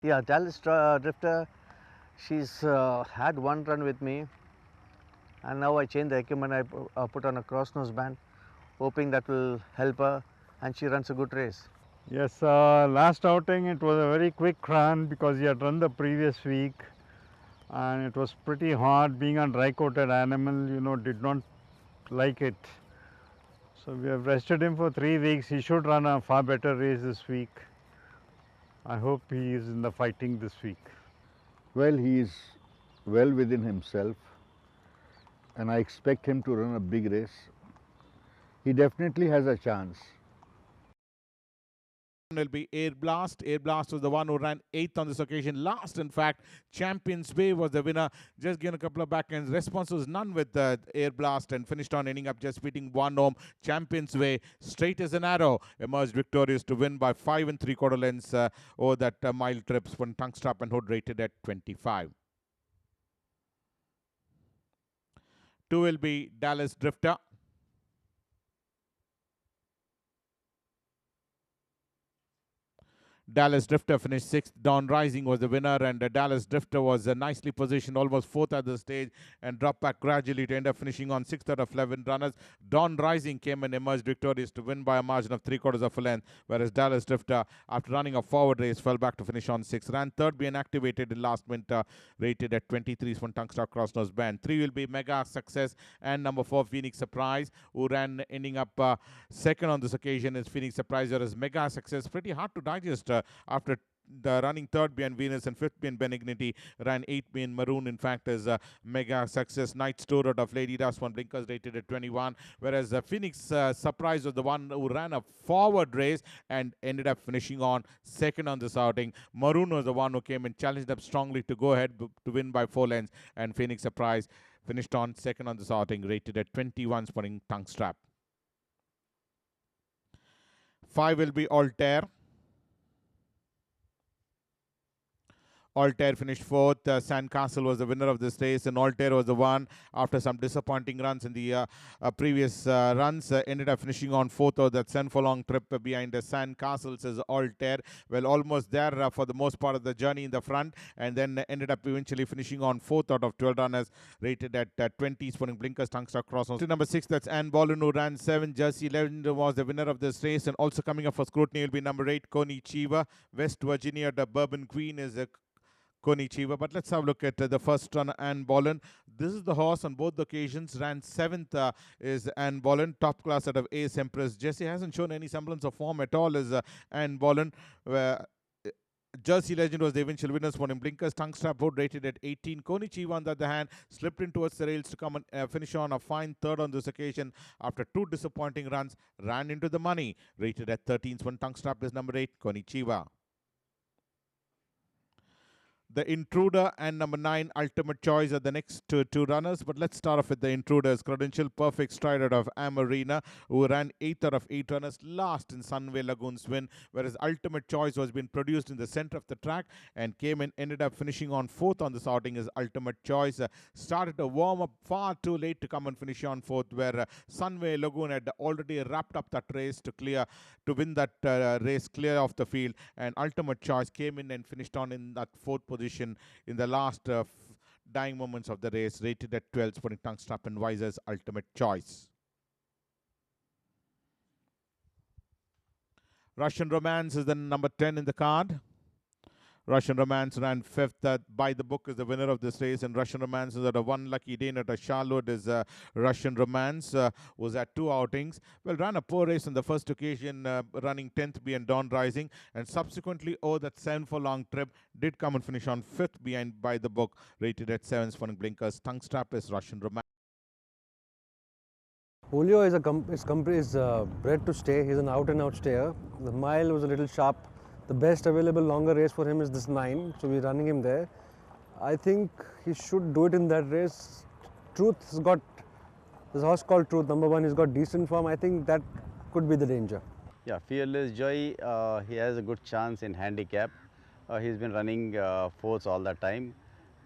Yeah, Dallas Drifter, she's had one run with me, and now I changed the equipment. I put on a cross nose band, hoping that will help her, and she runs a good race. Yes, last outing it was a very quick run because he had run the previous week and it was pretty hard. Being a dry coated animal, did not like it. So we have rested him for 3 weeks. He should run a far better race this week. I hope he is in the fighting this week. Well, he is well within himself, and I expect him to run a big race. He definitely has a chance. Will be Air Blast. Air Blast was the one who ran 8th on this occasion. Last, in fact, Champions Way was the winner. Just given a couple of backends. Response was none with the Air Blast and finished on ending up just beating one home. Champions Way, straight as an arrow, emerged victorious to win by 5 3/4 lengths over that mile trips from Tungstrap and Hood, rated at 25. 2 will be Dallas Drifter. Dallas Drifter finished 6th. Dawn Rising was the winner, and Dallas Drifter was nicely positioned, almost 4th at the stage, and dropped back gradually to end up finishing on 6th out of 11 runners. Dawn Rising came and emerged victorious to win by a margin of 3/4 of a length, whereas Dallas Drifter, after running a forward race, fell back to finish on 6th. Ran 3rd, being activated in last winter, rated at 23 from Tungstar Crossnose Band. 3 will be Mega Success, and number 4, Phoenix Surprise, who ran ending up 2nd on this occasion is Phoenix Surprise, whereas Mega Success, pretty hard to digest after the running 3rd being Venus and 5th being Benignity, ran 8th being Maroon, in fact, is a Mega Success. Night Store out of Lady Dust, one blinkers rated at 21, whereas Phoenix Surprise was the one who ran a forward race and ended up finishing on 2nd on this outing. Maroon was the one who came and challenged up strongly to go ahead to win by 4 lengths, and Phoenix Surprise finished on 2nd on this outing, rated at 21, spotting Tongue Strap. 5 will be Altair. Altair finished 4th. Sandcastle was the winner of this race, and Altair was the one, after some disappointing runs in the previous runs, ended up finishing on 4th of that 7 furlong trip behind Sandcastle, says Altair. Well, almost there for the most part of the journey in the front, and then ended up eventually finishing on 4th out of 12 runners, rated at 20, spawning blinkers, Tungstar Cross. To number 6, that's Anne Bolen, who ran 7. Jersey Legend was the winner of this race, and also coming up for scrutiny will be number 8, Gr.II. West Virginia, the Bourban Queen, is a Konichiwa. But let's have a look at the first runner, Anne Bolen. This is the horse on both occasions. Ran 7th is Anne Bolen, top class out of Ace Empress. Jesse hasn't shown any semblance of form at all as Anne Bolen. Jersey Legend was the eventual winner, spawning blinkers. Tongue Strap Hood, rated at 18. Konichiwa, on the other hand, slipped in towards the rails to come and finish on a fine 3rd on this occasion after 2 disappointing runs. Ran into the money, rated at 13. One Tongue Strap is number 8, Konichiwa. The Intruder and number 9, Ultimate Choice, are the next two runners. But let's start off with the Intruders. Credential Perfect Stride out of Amarina, who ran 8th out of 8 runners, last in Sunway Lagoon's win. Whereas Ultimate Choice was being produced in the center of the track and came and ended up finishing on 4th on this outing as Ultimate Choice. Started to warm up far too late to come and finish on 4th, where Sunway Lagoon had already wrapped up that race to win that race clear off the field. And Ultimate Choice came in and finished on in that 4th position in the last dying moments of the race, rated at 12, spotting Tongue Strap and Wiser's Ultimate Choice. Russian Romance is the number 10 in the card. Russian Romance ran 5th. By the book is the winner of this race, and Russian Romance is at a one lucky day. At a Charlotte is Russian Romance, was at 2 outings. Well, ran a poor race on the first occasion, running 10th behind Dawn Rising, and subsequently, that 7 furlong trip, did come and finish on 5th behind By the book, rated at 7, spawning blinkers. Tongue Strap is Russian Romance. Julio is bred to stay. He's an out-and-out stayer. The mile was a little sharp. The best available longer race for him is this 9, so we're running him there. I think he should do it in that race. Truth has got, this horse called Truth, number 1, he's got decent form. I think that could be the danger. Yeah, Fearless Joy, he has a good chance in handicap. He's been running 4s all the time.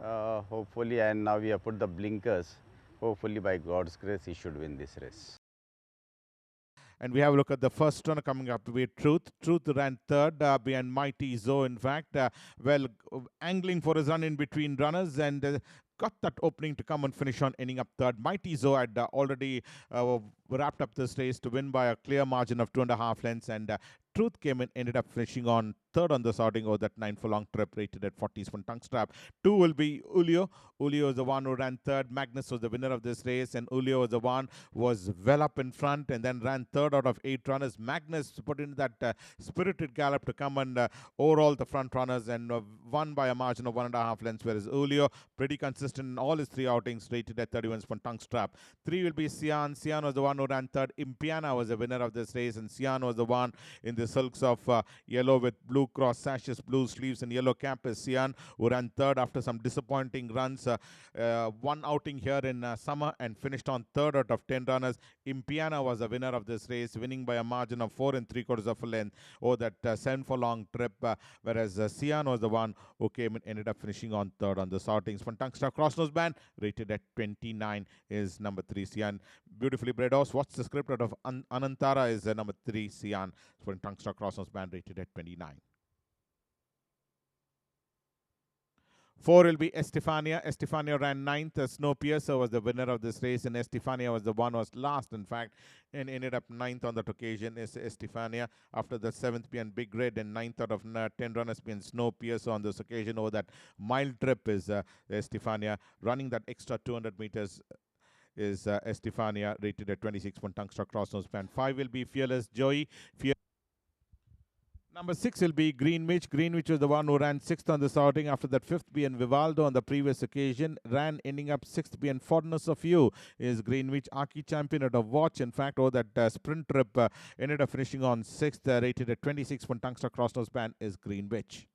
Hopefully, and now we have put the blinkers. Hopefully, by God's grace, he should win this race. And we have a look at the first runner coming up to be Truth. Truth ran third behind Mighty Zoe, in fact. Angling for his run in between runners and got that opening to come and finish on, ending up third. Mighty Zoe had already wrapped up this race to win by a clear margin of 2.5 lengths, and Truth came in, ended up finishing on third on the sorting over that 9 furlong trip, rated at 40s from tongue strap. 2 will be Ulio. Ulio is the one who ran third. Magnus was the winner of this race, and Ulio was the one who was well up in front and then ran third out of 8 runners. Magnus put in that spirited gallop to come and overall the front runners and won by a margin of 1.5 lengths, whereas Ulio pretty consistent in all his 3 outings, rated at 31 from tongue strap. 3 will be Sian. Sian was the one who ran third. Impiana was the winner of this race, and Sian was the one in the silks of yellow with blue cross sashes, blue sleeves, and yellow cap is Sian, who ran third after some disappointing runs. One outing here in summer and finished on third out of 10 runners. Impiana was the winner of this race, winning by a margin of 4 3/4 of a length over that 7 furlong trip, whereas Sian was the one who came and ended up finishing on third on the sortings. Tungsta Crossnose Band, rated at 29, is number 3, Sian. Beautifully bred horse. What's the script out of Anantara is number 3, Sian. For Tungsta Crossnose Band, rated at 29. 4 will be Estefania. Estefania ran 9th. Snowpiercer was the winner of this race, and Estefania was the one who was last, in fact, and ended up 9th on that occasion. Is Estefania after the 7th being Big Red and 9th out of 10 runners being Snowpiercer on this occasion over that mile trip is Estefania. Running that extra 200 meters is Estefania, rated at 26 for Tungsta Crossnose Band. 5 will be Fearless Joey. Number 6 will be Greenwich. Greenwich was the one who ran 6th on this outing after that 5th being Vivaldo on the previous occasion. Ran ending up 6th being Fondness of You is Greenwich. Aki champion at a watch. In fact, over that sprint trip ended up finishing on 6th, rated at 26 for Tungsta Crossnose Band is Greenwich.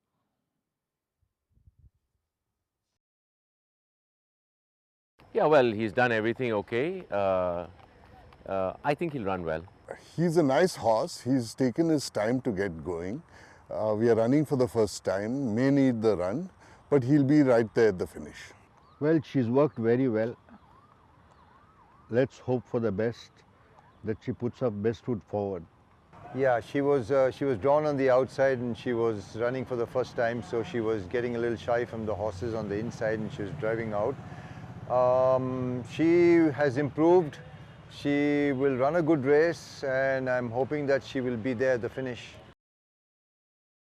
Yeah, well, he's done everything okay. I think he'll run well. He's a nice horse. He's taken his time to get going. We are running for the first time, may need the run, but he'll be right there at the finish. Well, she's worked very well. Let's hope for the best, that she puts her best foot forward. Yeah, she was drawn on the outside and she was running for the first time, so she was getting a little shy from the horses on the inside and she was driving out. She has improved. She will run a good race and I'm hoping that she will be there at the finish.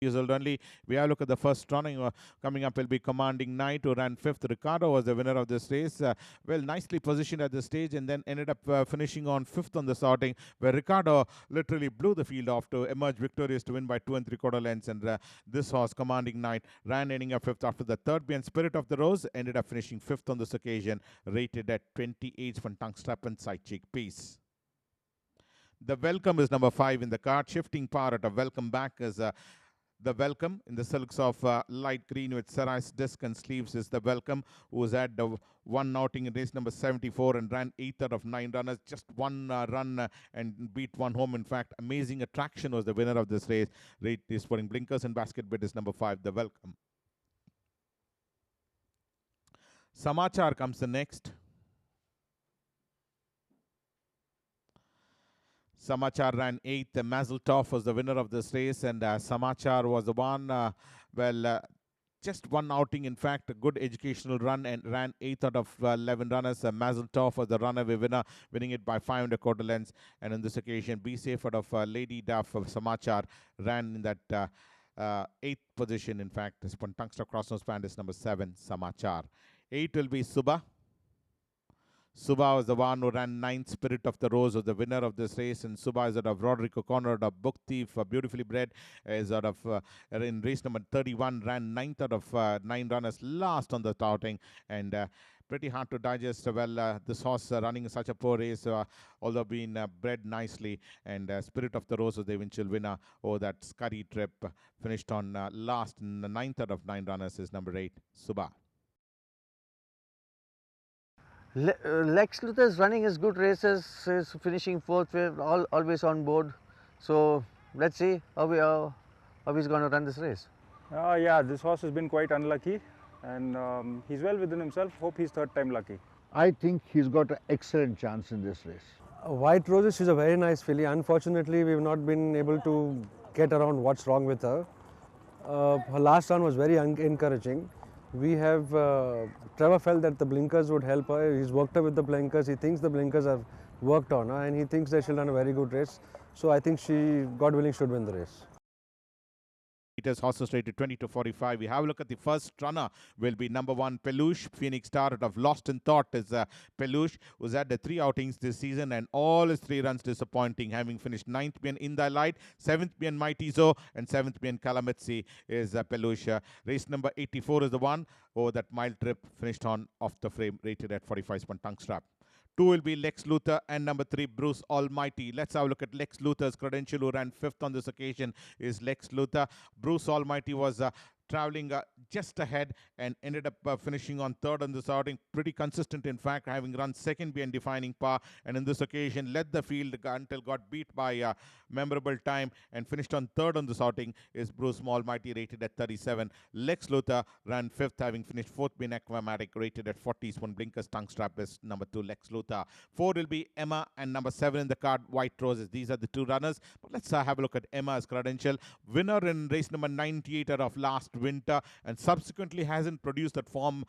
Years old only. We have a look at the first running. Coming up will be Commanding Knight, who ran 5th. Ricardo was the winner of this race. Well, nicely positioned at the stage and then ended up finishing on 5th on the sorting, where Ricardo literally blew the field off to emerge victorious to win by 2 3/4 lengths. And this horse, Commanding Knight, ran ending up 5th after the third being Spirit of the Rose, ended up finishing 5th on this occasion, rated at 28 from tongue strap and side cheek piece. The Welcome is number 5 in the card. Shifting power at a Welcome back is the Welcome in the silks of light green with Sarai's disc and sleeves is the Welcome, who was at the one outing in race number 74 and ran 8th out of 9 runners. Just one run and beat one home. In fact, Amazing Attraction was the winner of this race. Rate is for blinkers and basket bit is number 5, the Welcome. Samachar comes the next. Samachar ran 8th. Mazeltov was the winner of this race, and Samachar was the one, just one outing, in fact, a good educational run, and ran 8th out of 11 runners. Mazeltov was the runaway winner, winning it by 5 1/4 lengths. And on this occasion, Be Safe out of Lady Duff of Samachar ran in that 8th position, in fact. Tungsta Crossnose Band is number 7, Samachar. 8 will be Subha. Subha was the one who ran 9th. Spirit of the Rose was the winner of this race, and Subha is out of Roderick O'Connor, out of Book Thief, beautifully bred, is out of in race number 31, ran 9th out of 9 runners, last on the outing, and pretty hard to digest. Well, this horse running such a poor race, although being bred nicely, and Spirit of the Rose was the eventual winner over that scurry trip, finished on last in the 9th out of 9 runners is number 8, Subha. Lex Luthor's running his good races, is finishing 4th, always on board. So let's see how he's going to run this race. Yeah, this horse has been quite unlucky and he's well within himself. Hope he's third time lucky. I think he's got an excellent chance in this race. White Roses, she's a very nice filly. Unfortunately, we've not been able to get around what's wrong with her. Her last run was very encouraging. We have, Trevor felt that the blinkers would help her. He's worked her with the blinkers. He thinks the blinkers have worked on her and he thinks that she'll run a very good race. So I think she, God willing, should win the race. Meters, horses rated 20 to 45. We have a look at the first runner. Will be number 1 Peluche. Phoenix Star out of Lost in Thought is Peluche, who's had the 3 outings this season and all his 3 runs disappointing, having finished 9th behind In Thy Light, 7th behind Mighty Zo, and 7th behind Kalamitsi is Peluche. Race number 84 is the one over that mile trip, finished on off the frame, rated at 45 spun tongue strap. 2 will be Lex Luthor and number 3 Bruce Almighty. Let's have a look at Lex Luthor's credential, who ran 5th on this occasion is Lex Luthor. Bruce Almighty was traveling just ahead and ended up finishing on 3rd on this outing. Pretty consistent, in fact, having run 2nd behind Defining Power, and in this occasion led the field until got beat by memorable time and finished on 3rd on this outing is Bruce Almighty, rated at 37. Lex Luthor ran 5th, having finished 4th behind Aquamatic, rated at 40. One blinkers tongue strap is number 2 Lex Luthor. 4 will be Emma and number 7 in the card White Roses. These are the 2 runners, but let's have a look at Emma's credential. Winner in race number 98 of last winter, and subsequently hasn't produced that form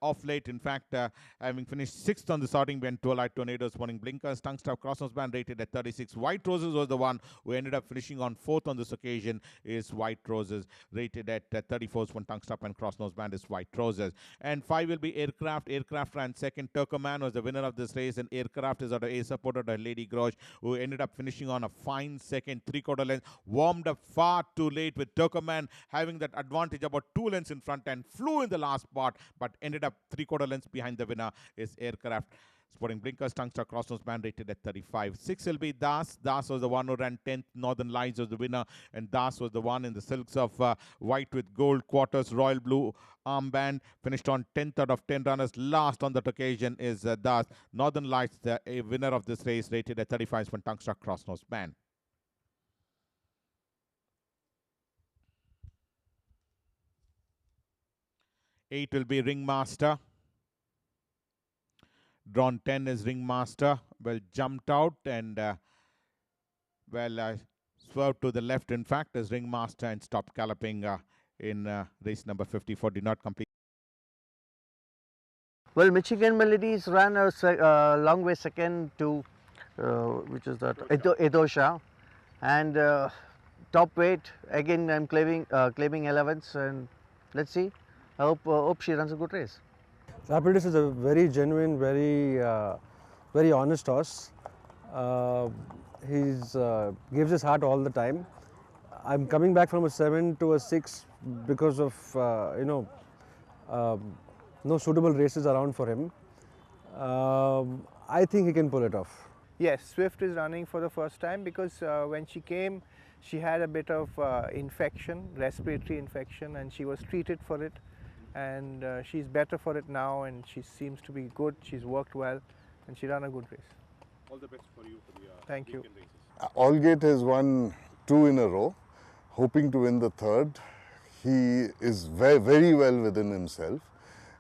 off late. In fact, having finished 6th on the starting behind Twilight Tornadoes, winning blinkers, tongue strap, crossnose band, rated at 36. White Roses was the one who ended up finishing on 4th on this occasion is White Roses, rated at 34. One tongue strap and crossnose band is White Roses. And 5 will be Aircraft. Aircraft ran 2nd. Turkoman was the winner of this race, and Aircraft is out of A supported by Lady Grosh, who ended up finishing on a fine 2nd, 3/4 length. Warmed up far too late, with Turkoman having that advantage about 2 lengths in front and flew in the last spot, but ended up 3/4 lengths behind the winner is Aircraft. Sporting blinkers, tongue star, crossnose band, rated at 35. 6 will be Das. Das was the one who ran 10th. Northern Lights was the winner, and Das was the one in the silks of white with gold quarters, royal blue armband. Finished on 10th out of 10 runners. Last on that occasion is Das. Northern Lights, the winner of this race, rated at 35. One tongue star, crossnose band. 8 will be Ringmaster. Drawn 10 is Ringmaster. Well, jumped out and swerved to the left, in fact, as Ringmaster, and stopped galloping in race number 54. Did not complete. Well, Michigan Melodies ran a long way 2nd to, which is that, Edosha, and top weight. Again, I'm claiming 11th, and let's see. I hope she runs a good race. Rapidus is a very genuine, very honest horse. He gives his heart all the time. I'm coming back from a 7 to a 6 because of no suitable races around for him. I think he can pull it off. Yes, Swift is running for the first time because when she came, she had a bit of infection, respiratory infection, and she was treated for it. And she's better for it now, and she seems to be good. She's worked well, and she ran a good race. All the best for you for the Thank you. races. Allgate has won 2 in a row, hoping to win the 3rd. He is very well within himself,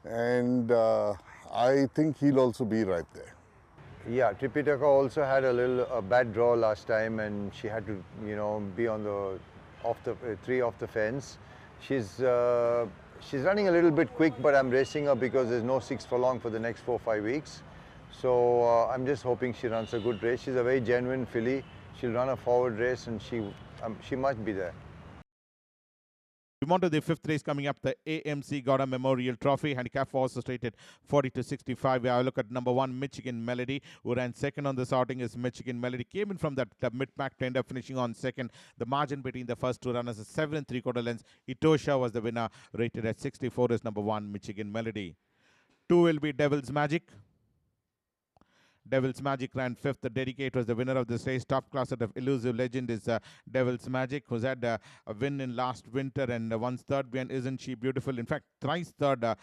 and I think he'll also be right there. Yeah, Tripitaka also had a bad draw last time, and she had to, be on the three off the fence. She's running a little bit quick, but I'm racing her because there's no 6 furlong for the next 4 or 5 weeks. So I'm just hoping she runs a good race. She's a very genuine filly. She'll run a forward race, and she must be there. We move on to the 5th race coming up, the AMC Gowda Memorial Trophy. Handicap for horses rated 40 to 65. We have a look at number 1, Michigan Melody, who ran 2nd on this outing is Michigan Melody. Came in from that mid-pack to end up finishing on 2nd. The margin between the first 2 runners is 7 3/4 lengths. Etosha was the winner, rated at 64 is number 1, Michigan Melody. 2 will be Devil's Magic. Devil's Magic ran 5th. The Dedicate was the winner of this race. Top class out of Elusive Legend is Devil's Magic, who's had a win in last winter and once 3rd behind Isn't She Beautiful. In fact, thrice 3rd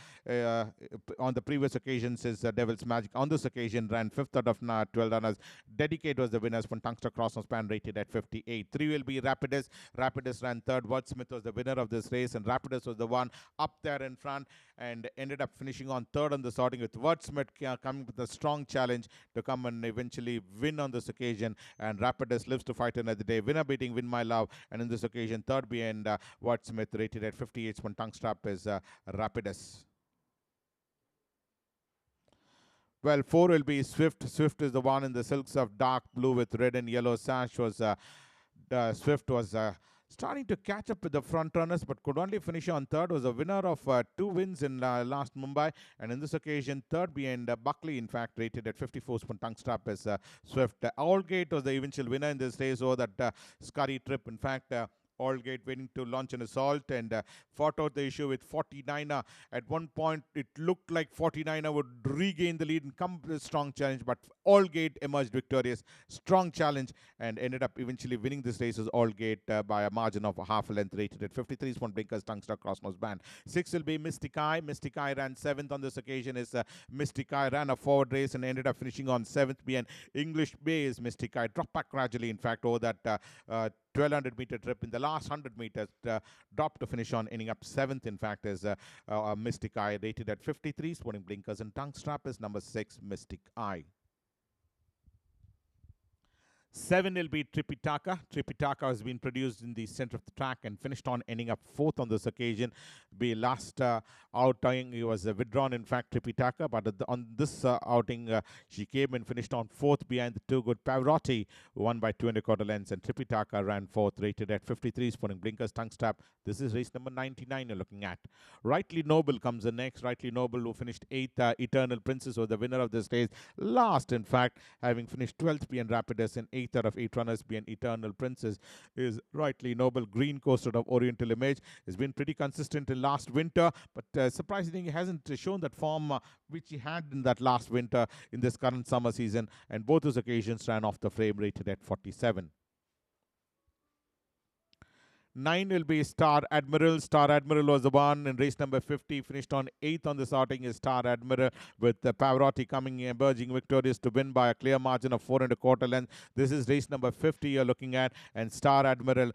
on the previous occasions is Devil's Magic. On this occasion, ran 5th out of 12 runners. Dedicate was the winners from Tungster Crossnose span, rated at 58. 3 will be Rapidus. Rapidus ran 3rd. Wordsmith was the winner of this race, and Rapidus was the one up there in front and ended up finishing on 3rd on the sorting, with Wordsmith coming with a strong challenge to come and eventually win on this occasion. And Rapidus lives to fight another day. Winner beating Win My Love. And in this occasion, third behind Watt Smith, rated at 58 tongue strap, is Rapidus. Well, 4 will be Swift. Swift is the one in the silks of dark blue with red and yellow sash. Swift was starting to catch up with the front runners, but could only finish on third. Was a winner of 2 wins in last Mumbai, and in this occasion, third behind Buckley. In fact, rated at 54 tongue strap, is Swift. Allgate was the eventual winner in this race over that scurry trip. In fact, Allgate waiting to launch an assault and fought out the issue with 49er. At one point, it looked like 49er would regain the lead and come with a strong challenge, but Allgate emerged victorious. Strong challenge and ended up eventually winning this race as Allgate by a margin of half a length, rated at 53 blinkers, tongue struck, crossnose band. 6 will be Mystic Eye. Mystic Eye ran 7th on this occasion. Mystic Eye ran a forward race and ended up finishing on 7th behind English Bay. Is Mystic Eye dropped back gradually, in fact, over that 1200 meter trip. In the last 100 meters, dropped to finish on, ending up 7th. In fact, is Mystic Eye, rated at 53. Sporting blinkers and tongue strap is number 6, Mystic Eye. 7 will be Tripitaka. Tripitaka has been produced in the center of the track and finished on, ending up 4th on this occasion. Be last outing, he was withdrawn, in fact, Tripitaka, but on this outing, she came and finished on 4th behind the 2 good Pavarotti, who won by 2 1/4 lengths, and Tripitaka ran 4th, rated at 53, sporting blinkers, tongue strap. This is race number 99 you're looking at. Rightly Noble comes in next. Rightly Noble, who finished 8th. Eternal Princess was the winner of this race. Last, in fact, having finished 12th behind Rapidus and 8th out of 8 runners behind Eternal Princess, is Rightly Noble. Green coasted of Oriental Image has been pretty consistent in last winter, but surprisingly he hasn't shown that form which he had in that last winter in this current summer season, and both those occasions ran off the frame, rated at 47. 9 will be Star Admiral. Star Admiral was the one in race number 50. Finished on 8th on this outing is Star Admiral, with Pavarotti coming emerging victorious to win by a clear margin of 4 1/4 lengths. This is race number 50 you're looking at, and Star Admiral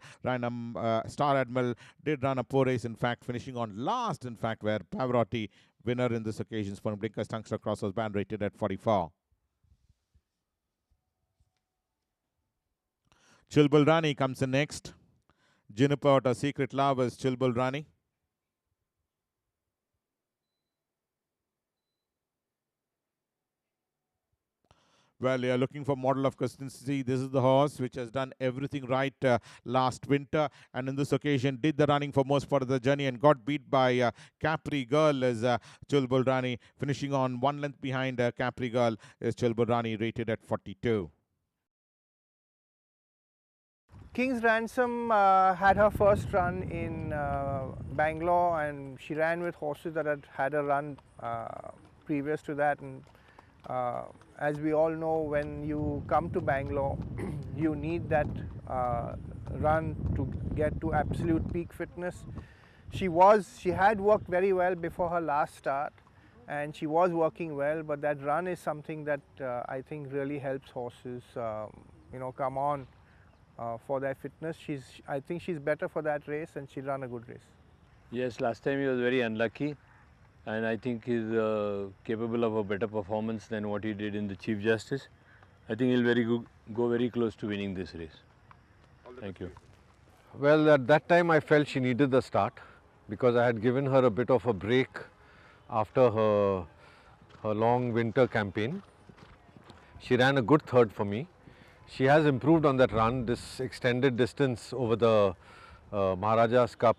did run a poor race, in fact, finishing on last, in fact, where Pavarotti, winner in this occasion, for blinkers, tongue struck, crossers band, rated at 44. Chilbul Rani comes in next. Juniper out of Secret Love is Chilbul Rani. Well, you're looking for model of consistency. This is the horse which has done everything right last winter, and in this occasion did the running for most part of the journey and got beat by Capri Girl as Chilbul Rani, finishing on 1 length behind Capri Girl is Chilbul Rani, rated at 42. King's Ransom had her first run in Bangalore, and she ran with horses that had a run previous to that. And as we all know, when you come to Bangalore, you need that run to get to absolute peak fitness. She had worked very well before her last start, and she was working well, but that run is something that I think really helps horses come on for their fitness. I think she's better for that race, and she'll run a good race. Yes, last time he was very unlucky, and I think he's capable of a better performance than what he did in the Chief Justice. I think he'll go very close to winning this race. Thank you. Well, at that time I felt she needed the start, because I had given her a bit of a break after her long winter campaign. She ran a good third for me. She has improved on that run. This extended distance over the Maharaja's Cup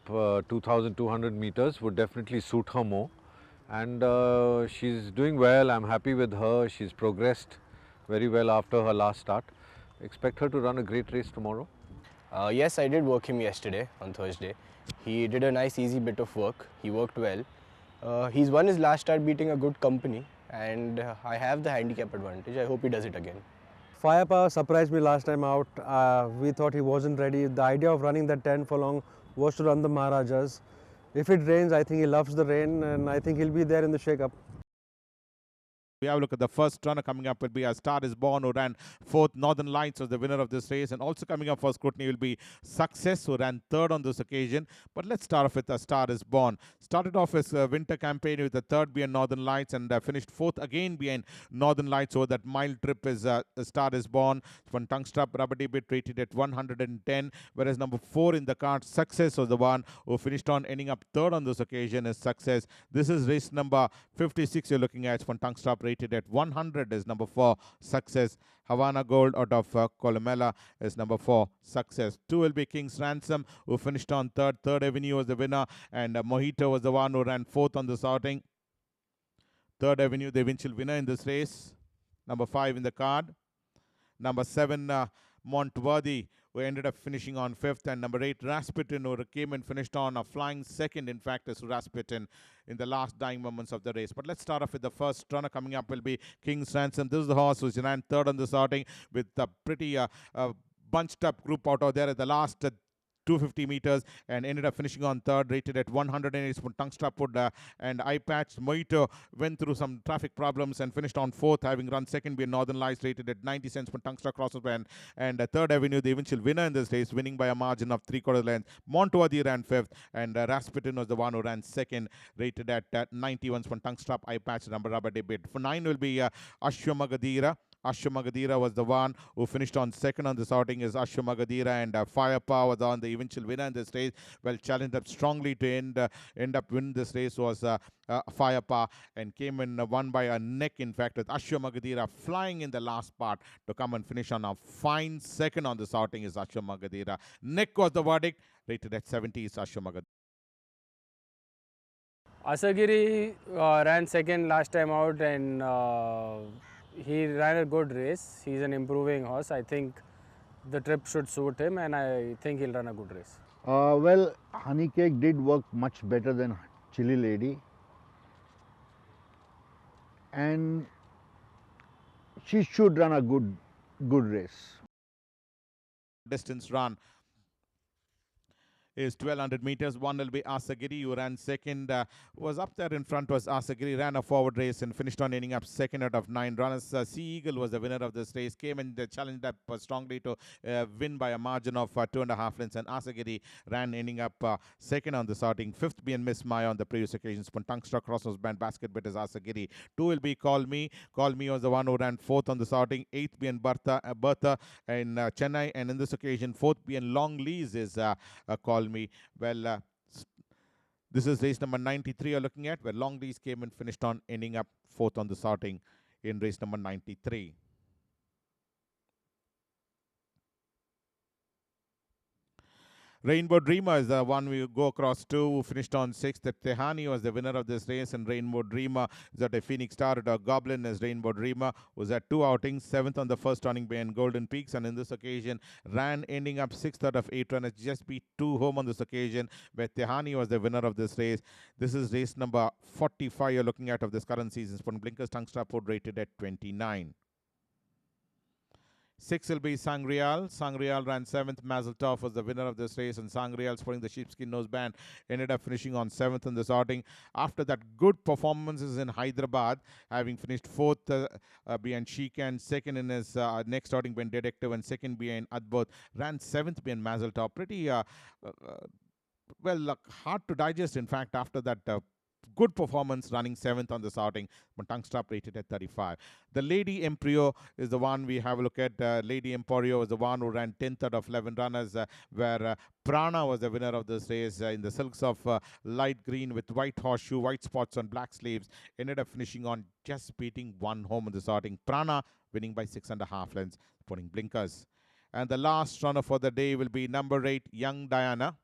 2,200 meters would definitely suit her more, and she's doing well. I'm happy with her. She's progressed very well after her last start. Expect her to run a great race tomorrow. Yes, I did work him yesterday on Thursday. He did a nice easy bit of work. He worked well. He's won his last start beating a good company, and I have the handicap advantage. I hope he does it again. Firepower surprised me last time out. We thought he wasn't ready. The idea of running that 10 furlong was to run the Maharajas. If it rains, I think he loves the rain, and I think he'll be there in the shake-up. We have a look at the first runner. Coming up will be A Star Is Born, who ran fourth. Northern Lights was the winner of this race. And also coming up for scrutiny will be Success, who ran third on this occasion. But let's start off with A Star Is Born. Started off his winter campaign with the third behind Northern Lights and finished fourth again behind Northern Lights. So that mile trip is A Star Is Born. One tongue strap rubber bit rated at 110. Whereas number 4 in the card, Success, was the one who finished on ending up third on this occasion is Success. This is race number 56 you're looking at. One tongue strap rated at 100 is number 4, Success. Havana Gold out of Columella is number 4, Success. 2 will be King's Ransom, who finished on third. Third Avenue was the winner, and Mojito was the one who ran fourth on this outing. Third Avenue, the eventual winner in this race. Number 5 in the card. Number 7, Montworthy, who ended up finishing on 5th, and number 8, Rasputin, who came and finished on a flying 2nd, in fact, as Rasputin in the last dying moments of the race. But let's start off with the first runner. Coming up will be King's Ransom. This is the horse who ran third on this outing with a pretty bunched up group out there at the last 250 meters and ended up finishing on third, rated at 108 for tongue strap wood and eye patch. Mojito went through some traffic problems and finished on fourth, having run second behind Northern Lights, rated at 90 cents for tongue strap crosses band. And Third Avenue, the eventual winner in this race, winning by a margin of 3/4 length. Montworthy ran fifth, and Rasputin was the one who ran second, rated at 91 for tongue strap eye patch rubber debit. For 9 will be Ashwamagadira. Ashwamagadira was the one who finished on second on this outing is Ashwamagadira, and Firepower was on the eventual winner in this race. Well, challenged up strongly to end up winning this race was Firepower, and came in won by a neck, in fact, with Ashwamagadira flying in the last part to come and finish on a fine second on this outing is Ashwamagadira. Neck was the verdict, rated at 70 is Ashwamagadira. Asagiri ran second last time out, and he ran a good race. He's an improving horse. I think the trip should suit him, and I think he'll run a good race. Well, Honey Cake did work much better than Chili Lady, and she should run a good race. Distance run is 1200 meters. One will be Asagiri, who ran second. Was up there in front was Asagiri, ran a forward race and finished on ending up second out of 9 runners. Sea Eagle was the winner of this race, came and challenged up strongly to win by a margin of 2.5 lengths, and Asagiri ran ending up second on this outing. 5th being Miss Maya on the previous occasions. Tungstruck crosses band basket bit is Asagiri. 2 will be Call Me. Call Me was the one who ran 4th on this outing. 8th being Bertha in Chennai, and in this occasion 4th being Long Lease is Call Me. Well, this is race number 93 you're looking at, where Long Lease came and finished on ending up 4th on the starting in race number 93. Rainbow Dreamer is the one we go across to, who finished on 6th. That Tehani was the winner of this race, and Rainbow Dreamer is at a Phoenix Star. At a Goblin is Rainbow Dreamer, was at 2 outings, 7th on the first running behind Golden Peaks, and in this occasion ran ending up 6th out of 8 runners, just beat 2 home on this occasion, where Tehani was the winner of this race. This is race number 45 you're looking at of this current season. Blinkers tongue strap wood rated at 29. 6 will be Sangreal. Sangreal ran 7th. Mazeltov was the winner of this race, and Sangreal, sporting the sheepskin noseband, ended up finishing on 7th in this outing. After that, good performances in Hyderabad, having finished 4th behind Sheikhan, 2nd in his next outing behind Detective, and 2nd behind Adbot. Ran 7th behind Mazeltov. Pretty hard to digest, in fact, after that good performance, running 7th on this outing, but tongue strap rated at 35. The Lady Emporio is the one we have a look at. Lady Emporio is the one who ran 10th out of 11 runners, where Prana was the winner of this race in the silks of light green with white horseshoe, white spots on black sleeves. Ended up finishing on just beating 1 home in this outing. Prana winning by 6.5 lengths, putting blinkers. And the last runner for the day will be number 8, Young Diana.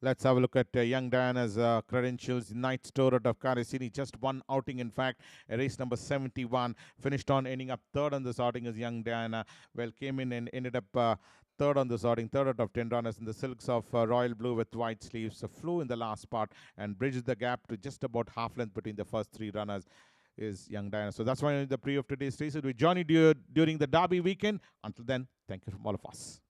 Let's have a look at Young Diana's credentials. Night Store out of Karisini, just 1 outing, in fact, race number 71. Finished on ending up 3rd on this outing as Young Diana. Well, came in and ended up 3rd on this outing, 3rd out of 10 runners in the silks of royal blue with white sleeves. So flew in the last part and bridged the gap to just about half length between the first 3 runners is Young Diana. So that's why the preview of today's race. We join you during the Derby weekend. Until then, thank you from all of us.